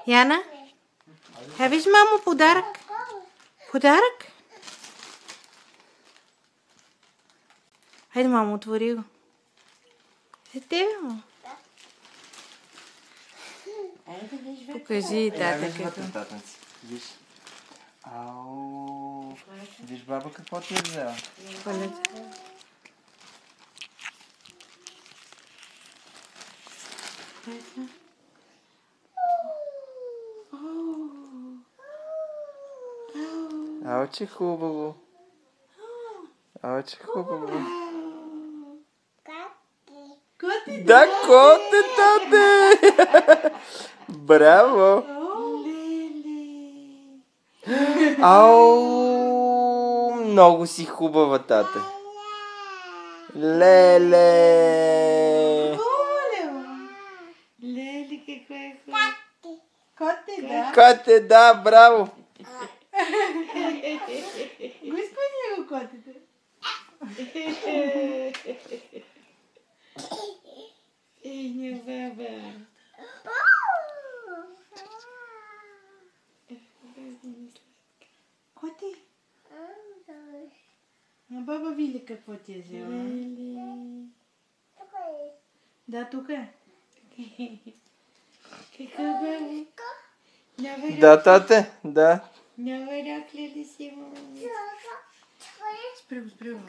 Яна? Виж, мамо, подарък. Подарък? Хайде, мамо, отвори го. За тебе, мамо. Покажи тата какво. Виж. Ау. Виж баба какво ти е взела. Ау, че хубаво. Ау, че хубаво. Коти, Да, коте, тате! Браво! Ау, много си хубава, тате. Леле! Лели, какво е хубаво? Коте, да. Коте, да, браво! Го искаш ли го котите? Ей, не баба. Коти? А баба види какво ти е взела. Да, тук е. Какво баба? Да, тате, да. Няма ракли ли си, мама? Спри го.